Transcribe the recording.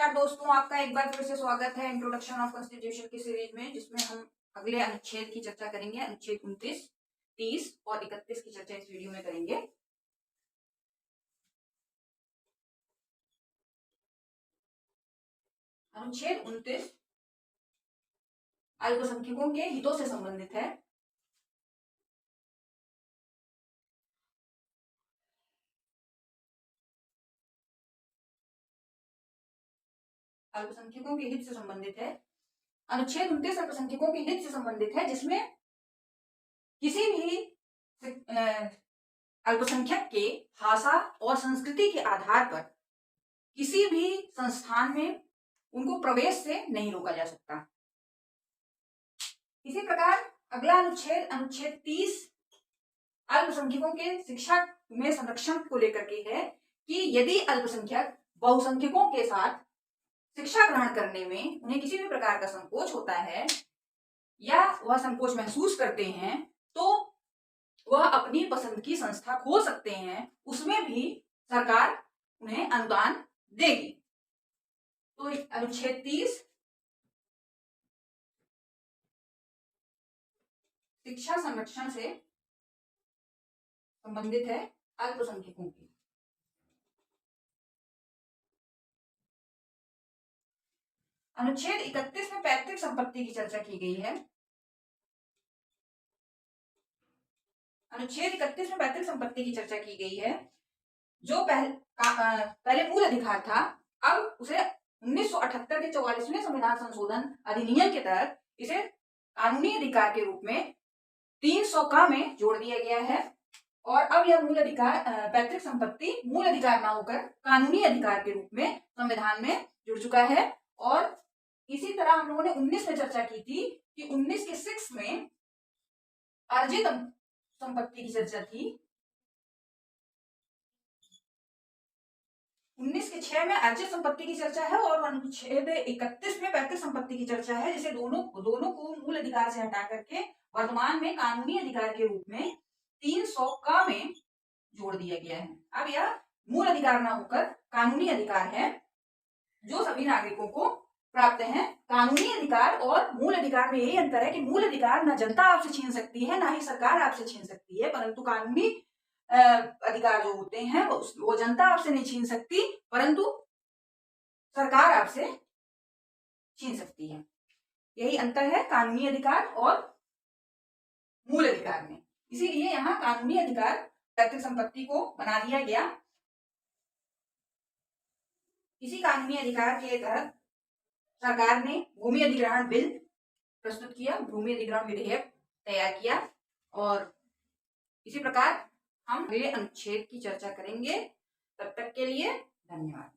नमस्कार दोस्तों, आपका एक बार फिर से स्वागत है इंट्रोडक्शन ऑफ कॉन्स्टिट्यूशन की सीरीज में, जिसमें हम अगले अनुच्छेद की चर्चा करेंगे। अनुच्छेद 29, 30 और 31 की चर्चा इस वीडियो में करेंगे। अनुच्छेद 29 अल्पसंख्यकों के हितों से संबंधित है। अल्पसंख्यकों के हित से संबंधित है। अनुच्छेद 29 अल्पसंख्यकों के हित से संबंधित है, जिसमें किसी भी अल्पसंख्यक के भाषा और संस्कृति के आधार पर किसी भी संस्थान में उनको प्रवेश से नहीं रोका जा सकता। इसी प्रकार अगला अनुच्छेद 30 अल्पसंख्यकों के शिक्षा में संरक्षण को लेकर के है कि यदि अल्पसंख्यक बहुसंख्यकों के साथ शिक्षा ग्रहण करने में उन्हें किसी भी प्रकार का संकोच होता है या वह संकोच महसूस करते हैं, तो वह अपनी पसंद की संस्था खोल सकते हैं। उसमें भी सरकार उन्हें अनुदान देगी। तो अनुच्छेद 30 शिक्षा संरक्षण से संबंधित है अल्पसंख्यकों की। अनुच्छेद 31 में पैतृक संपत्ति की चर्चा की गई है। अनुच्छेद 31 में पैतृक संपत्ति की चर्चा की गई है। जो पहले मूल अधिकार था, अब उसे 1978 के 44वें संविधान संशोधन अधिनियम के तहत इसे कानूनी अधिकार के रूप में 300 का में जोड़ दिया गया है। और अब यह मूल अधिकार पैतृक संपत्ति मूल अधिकार ना होकर कानूनी अधिकार के रूप में संविधान में जुड़ चुका है। और इसी तरह हम लोगों ने 19 में चर्चा की थी कि 19 के 6 में अर्जित संपत्ति की चर्चा थी। 19 के 6 में अर्जित संपत्ति की चर्चा है और अनुच्छेद 31 में पैतृक संपत्ति की चर्चा है, जिसे दोनों को मूल अधिकार से हटा करके वर्तमान में कानूनी अधिकार के रूप में 300 का में जोड़ दिया गया है। अब यह मूल अधिकार ना होकर कानूनी अधिकार है, जो सभी नागरिकों को प्राप्त है। कानूनी अधिकार और मूल अधिकार में यही अंतर है कि मूल अधिकार न जनता आपसे छीन सकती है, ना ही सरकार आपसे छीन सकती है, परंतु कानूनी अधिकार जो होते हैं वो जनता आपसे नहीं छीन सकती, परंतु सरकार आपसे छीन सकती है। यही अंतर है कानूनी अधिकार और मूल अधिकार में। इसीलिए यहाँ कानूनी अधिकार पैतृक संपत्ति को बना दिया गया। इसी कानूनी अधिकार के तहत सरकार ने भूमि अधिग्रहण बिल प्रस्तुत किया, भूमि अधिग्रहण विधेयक तैयार किया। और इसी प्रकार हम अगले अनुच्छेद की चर्चा करेंगे। तब तक के लिए धन्यवाद।